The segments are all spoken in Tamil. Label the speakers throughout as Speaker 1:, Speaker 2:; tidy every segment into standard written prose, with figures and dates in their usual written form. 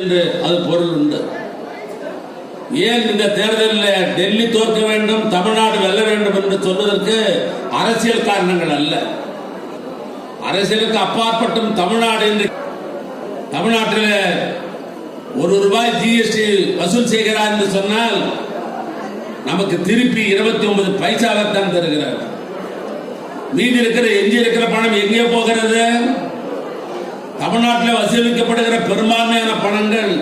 Speaker 1: என்று அது பொருள் உண்டு. ஏன் இந்த தேர்தலில் டெல்லி தோற்க வேண்டும், தமிழ்நாடு வெல்ல வேண்டும் என்று சொல்வதற்கு அரசியல் காரணங்கள் அல்ல. அரசியலுக்கு அப்பாற்பட்டும் தமிழ்நாடு என்று தமிழ்நாட்டில் ₹1 ஜிஎஸ்டி வசூல் செய்கிறார் என்று சொன்னால் நமக்கு திருப்பி 29 பைசாவைத்தான் தருகிறார். மீதி இருக்கிற எஞ்சி இருக்கிற பணம் எங்கே போகிறது? தமிழ்நாட்டில் வசூலிக்கப்படுகிற பெரும்பான்மையான பணங்கள்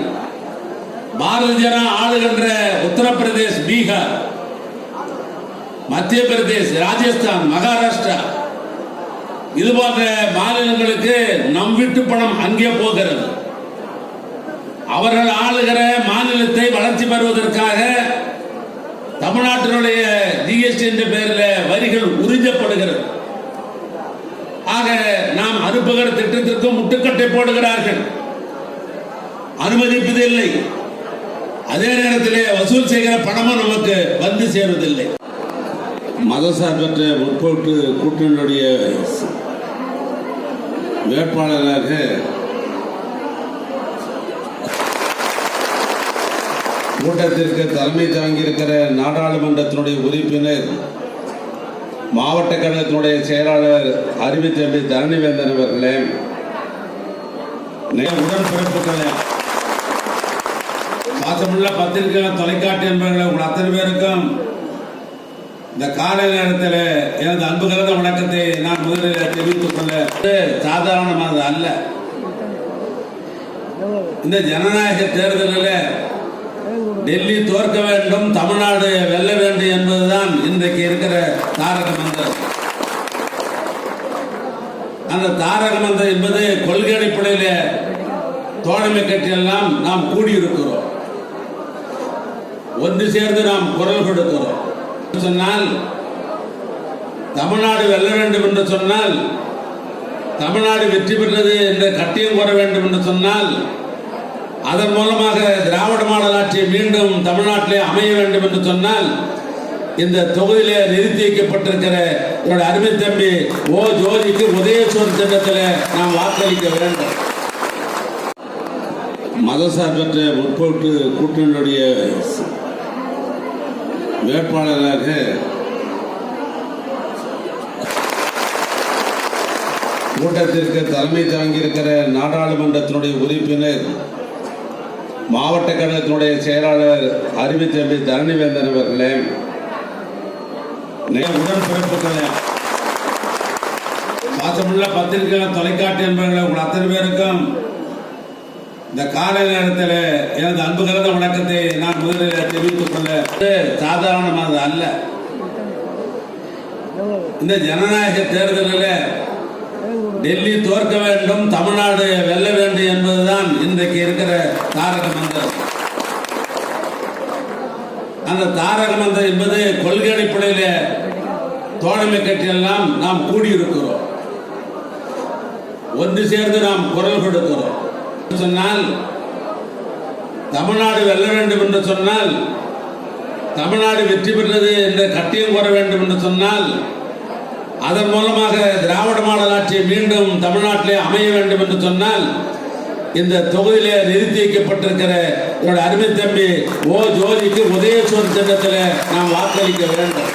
Speaker 1: பாரதிய ஜனதா ஆளுகின்ற உத்தரப்பிரதேஷ், பீகார், மத்திய பிரதேஷ், ராஜஸ்தான், மகாராஷ்டிரா இது போன்ற மாநிலங்களுக்கு நம் வீட்டு பணம் அங்கே போகிறது. அவர்கள் ஆளுகிற மாநிலத்தை வளர்ச்சி பெறுவதற்காக தமிழ்நாட்டினுடைய ஜிஎஸ்டி என்ற பெயரில் வரிகள் உறிஞ்சப்படுகிறது. ஆக நாம் அனுப்புகிற திட்டத்திற்கு முட்டுக்கட்டை போடுகிறார்கள், அனுமதிப்பதில்லை. அதே நேரத்தில் வசூல் செய்கிற பணமும் நமக்கு வந்து சேருவதில்லை. மதசார்பற்ற முற்போக்கு கூட்டணியுடைய வேட்பாளராக கூட்டத்திற்கு தலைமை தாங்கியிருக்கிற நாடாளுமன்றத்தினுடைய உறுப்பினர், மாவட்ட கழகத்தினுடைய செயலாளர் அறிவித்தம்பி தரணிவேந்தன் அவர்களே, உடன்பிறப்புகளே, பாசமுள்ள பத்திரிகை தொலைக்காட்சி என்பவர்களை உங்கள் அத்தனை பேருக்கும் இந்த காலை நேரத்தில் எனது அன்பு கலந்த வணக்கத்தை நான் முதலில் தெரிவித்துக் கொள்ள சாதாரணமானது அல்ல. இந்த ஜனநாயக தேர்தலில் டெல்லி தோற்க வேண்டும், தமிழ்நாடு வெல்ல வேண்டும் என்பதுதான் இன்றைக்கு இருக்கிற தாரக மந்திரம். அந்த தாரக மந்திரம் என்பது கொள்கை அடிப்படையில் தோழமை கட்சியெல்லாம் நாம் கூடியிருக்கிறோம், ஒன்று சேர்ந்து நாம் குரல் கொடுக்கிறோம். சொன்னால் தமிழ்நாடு வெல்ல வேண்டும் என்று சொன்னால், தமிழ்நாடு வெற்றி பெற்றது என்ற கட்டியம் கூற வேண்டும் என்று சொன்னால், அதன் மூலமாக திராவிட மாடல் ஆட்சி மீண்டும் தமிழ்நாட்டிலே அமைய வேண்டும் என்று சொன்னால், இந்த தொகுதியிலே நிறுத்தி வைக்கப்பட்டிருக்கிற என்னுடைய அருமை தம்பி ஓ ஜோதிக்கு உதயசூர் திட்டத்தில் நாம் வாக்களிக்க வேண்டும். மதசார்பற்ற முற்போக்கு கூட்டணியுடைய வேட்பாளராக கூட்டத்திற்கு தலைமை தாங்கியிருக்கிற நாடாளுமன்றத்தினுடைய உறுப்பினர், மாவட்ட கழகத்தினுடைய செயலாளர் அறிவித்தம்பி தரணிவேந்தன் அவர்களே, உடன்பிறப்புகளே, பாசமுள்ள பத்திரிகை தொலைக்காட்சி என்பவர்களை உங்கள் அத்தனை பேருக்கும் இந்த காலை நேரத்தில் எனது அன்பு கலந்த வணக்கத்தை நான் முதலில் தெரிவித்துக் கொள்ள சாதாரணமானது அல்ல. இந்த ஜனநாயக தேர்தலில் டெல்லி தோற்க வேண்டும், தமிழ்நாடு வெல்ல வேண்டும் என்பதுதான் இன்றைக்கு இருக்கிற தாரக மந்திரம். அந்த தாரக மந்திரம் என்பது கொள்கை அடிப்படையில் தோழமை கட்சியெல்லாம் நாம் கூடியிருக்கிறோம், ஒன்று சேர்ந்து நாம் குரல் கொடுக்கிறோம். சொன்னால் தமிழ்நாடு வெல்ல வேண்டும் என்று சொன்னால், தமிழ்நாடு வெற்றி பெற்றது என்ற கட்டியம் கூற வேண்டும் என்று சொன்னால், அதன் மூலமாக திராவிட மாடல் ஆட்சி மீண்டும் தமிழ்நாட்டிலே அமைய வேண்டும் என்று சொன்னால், இந்த தொகுதியிலே நிறுத்தி வைக்கப்பட்டிருக்கிற என்னுடைய அருமை தம்பி ஓ ஜோதிக்கு உதயசூர் திட்டத்தில் நாம் வாக்களிக்க வேண்டும்.